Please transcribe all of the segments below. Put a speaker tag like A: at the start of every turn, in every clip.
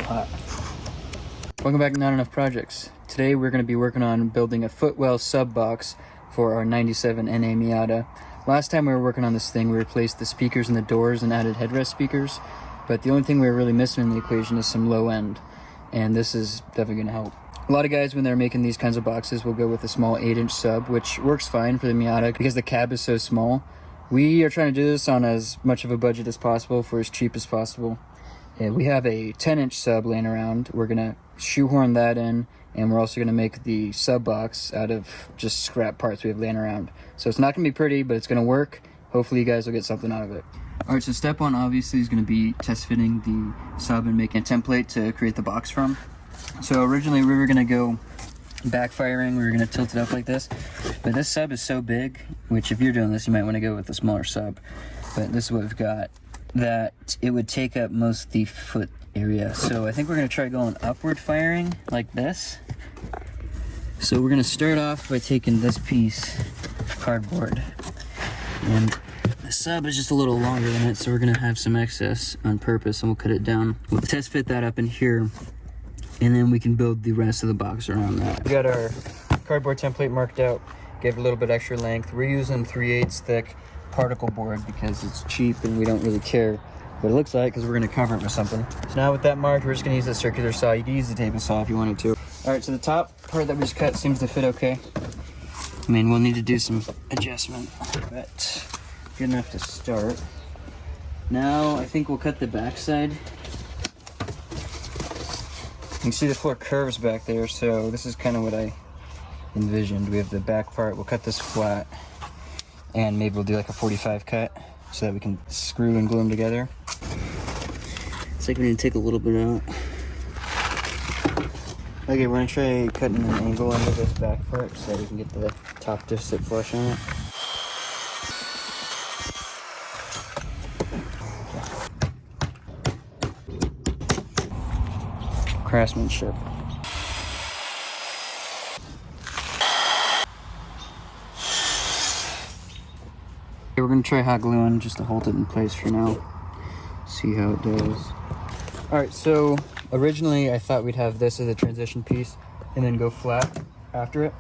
A: hot. Welcome back to Not Enough Projects. Today we're going to be working on building a footwell sub box for our 97 NA Miata. Last time we were working on this thing, we replaced the speakers in the doors and added headrest speakers, but the only thing we were really missing in the equation is some low end, and this is definitely going to help. A lot of guys, when they're making these kinds of boxes, will go with a small 8-inch sub, which works fine for the Miata because the cab is so small. We are trying to do this on as much of a budget as possible for as cheap as possible. And we have a 10-inch sub laying around. We're going to shoehorn that in, and we're also going to make the sub box out of just scrap parts we have laying around. So it's not going to be pretty, but it's going to work. Hopefully you guys will get something out of it. Alright, so step one obviously is going to be test fitting the sub and making a template to create the box from. So originally we were going to go backfiring, we were going to tilt it up like this, but this sub is so big, which if you're doing this you might want to go with a smaller sub, but this is what we've got, that it would take up most of the foot area. So I think we're going to try going upward firing like this. So we're going to start off by taking this piece of cardboard, and the sub is just a little longer than it, so we're going to have some excess on purpose, and we'll cut it down. We'll test fit that up in here, and then we can build the rest of the box around that. We got our cardboard template marked out, gave it a little bit extra length. We're using 3/8 thick particle board because it's cheap and we don't really care what it looks like because we're going to cover it with something. So now with that marked, we're just going to use a circular saw. You can use the table saw if you wanted to. Alright, so the top part that we just cut seems to fit okay. I mean, we'll need to do some adjustment, but good enough to start. Now I think we'll cut the back side. You can see the floor curves back there, so this is kind of what I envisioned. We have the back part, we'll cut this flat, and maybe we'll do like a 45 cut so that we can screw and glue them together. It's like we need to take a little bit out. Okay, we're gonna try cutting an angle under this back part so that we can get the top to sit flush on it. Craftsmanship. Okay, we're gonna try hot gluing just to hold it in place for now. See how it does. Alright, so originally I thought we'd have this as a transition piece and then go flat after it.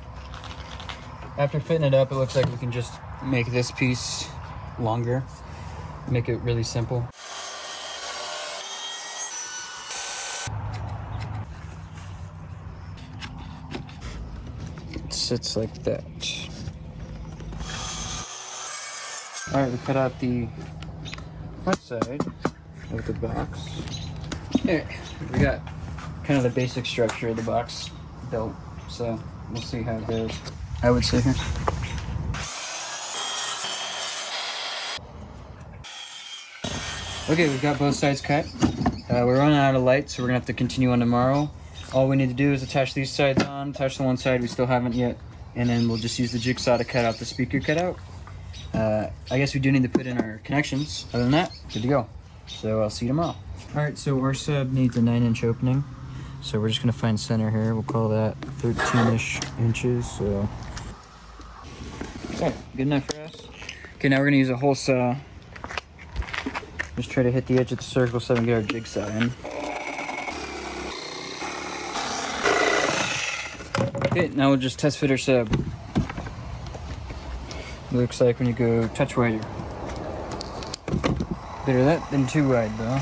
A: After fitting it up, it looks like we can just make this piece longer, make it really simple. Sits like that. Alright, we cut out the front side of the box. Here, we got kind of the basic structure of the box built, so we'll see how it goes. I would say here. Okay, we've got both sides cut. We're running out of light, so we're gonna have to continue on tomorrow. All we need to do is attach these sides on, attach the one side we still haven't yet, and then we'll just use the jigsaw to cut out the speaker cutout. I guess we do need to put in our connections. Other than that, good to go. So I'll see you tomorrow. Alright, so our sub needs a 9-inch opening. So we're just going to find center here. We'll call that 13-ish inches. So, okay, good enough for us. Okay, now we're going to use a hole saw. Just try to hit the edge of the circle so we can get our jigsaw in. Okay, now we'll just test fit our sub. Looks like when you go touch wider. Better that than too wide though.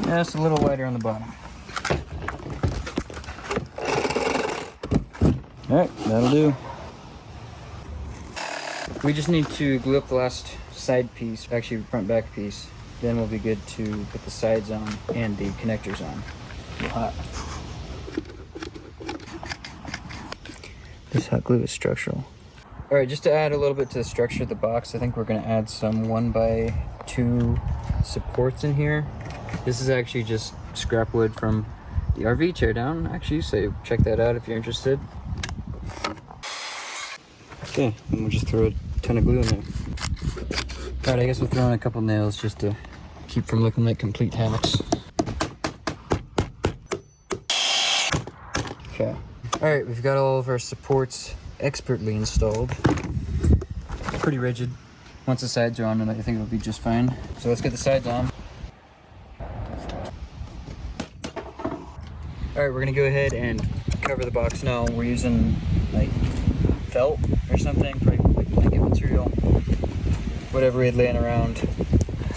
A: Just a little wider on the bottom. Alright, that'll do. We just need to glue up the last side piece, actually front back piece. Then we'll be good to put the sides on and the connectors on. Hot. This hot glue is structural. Alright, just to add a little bit to the structure of the box, I think we're going to add some 1x2 supports in here. This is actually just scrap wood from the RV teardown, actually, so check that out if you're interested. Okay, and we'll just throw a ton of glue in there. Alright, I guess we'll throw in a couple nails just to keep from looking like complete hacks. Okay. Alright, we've got all of our supports expertly installed. Pretty rigid. Once the sides are on, I think it'll be just fine. So let's get the sides on. All right, we're gonna go ahead and cover the box now. We're using like felt or something, probably like blanket material, whatever we had laying around.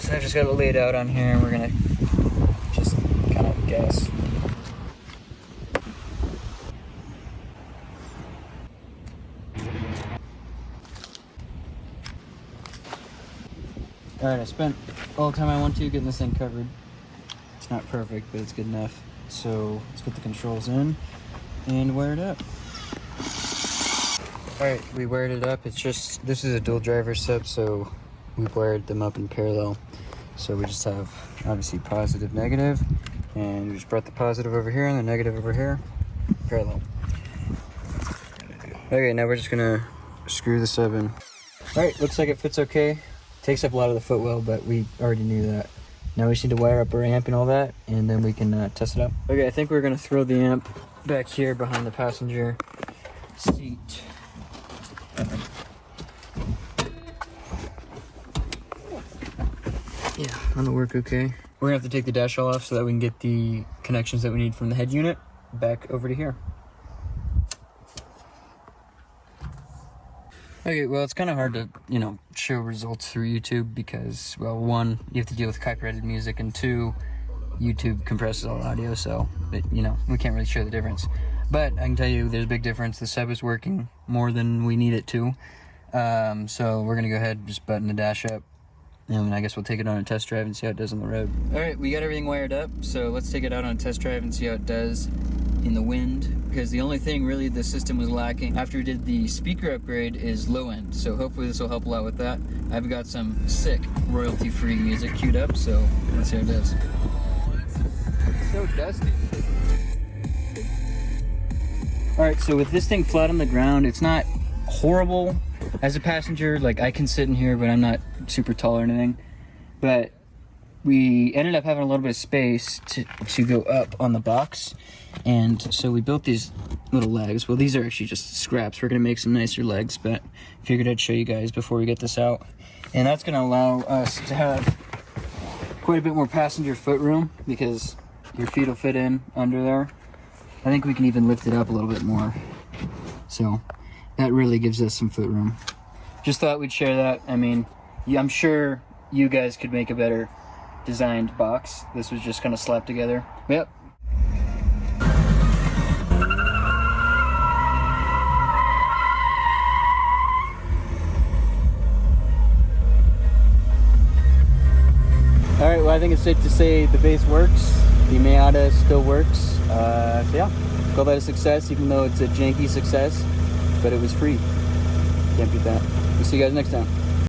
A: So I just got it laid out on here, and we're gonna just kind of guess. All right, I spent all the time I want to getting this thing covered. It's not perfect, but it's good enough. So let's get the controls in and wire it up. All right, we wired it up. It's just, this is a dual driver sub, so we wired them up in parallel. So we just have obviously positive, negative, and we just brought the positive over here and the negative over here, parallel. Okay, now we're just gonna screw the sub in. All right, looks like it fits okay. Takes up a lot of the footwell, but we already knew that. Now we just need to wire up our amp and all that, and then we can test it out. Okay, I think we're gonna throw the amp back here behind the passenger seat. Yeah, that'll work okay. We're gonna have to take the dash all off so that we can get the connections that we need from the head unit back over to here. Okay, well, it's kind of hard to, show results through YouTube because, well, one, you have to deal with copyrighted music, and two, YouTube compresses all audio, so, we can't really show the difference. But I can tell you there's a big difference. The sub is working more than we need it to. So we're going to go ahead and just button the dash up, and I guess we'll take it on a test drive and see how it does on the road. All right, we got everything wired up, so let's take it out on a test drive and see how it does in the wind, because the only thing really the system was lacking after we did the speaker upgrade is low end, so hopefully this will help a lot with that. I've got some sick royalty-free music queued up, so let's see how it does. It's so dusty. All right, so with this thing flat on the ground, it's not horrible as a passenger. Like, I can sit in here, but I'm not super tall or anything. But we ended up having a little bit of space to go up on the box, and so we built these little legs. Well, these are actually just scraps. We're gonna make some nicer legs, but figured I'd show you guys before we get this out. And that's gonna allow us to have quite a bit more passenger foot room, because your feet will fit in under there. I think we can even lift it up a little bit more. So that really gives us some foot room. Just thought we'd share that. I mean, I'm sure you guys could make a better designed box. This was just kind of slapped together. Yep. All right, well, I think it's safe to say the base works. The Miata still works. So yeah, call that a success, even though it's a janky success, but it was free. Can't beat that. We'll see you guys next time.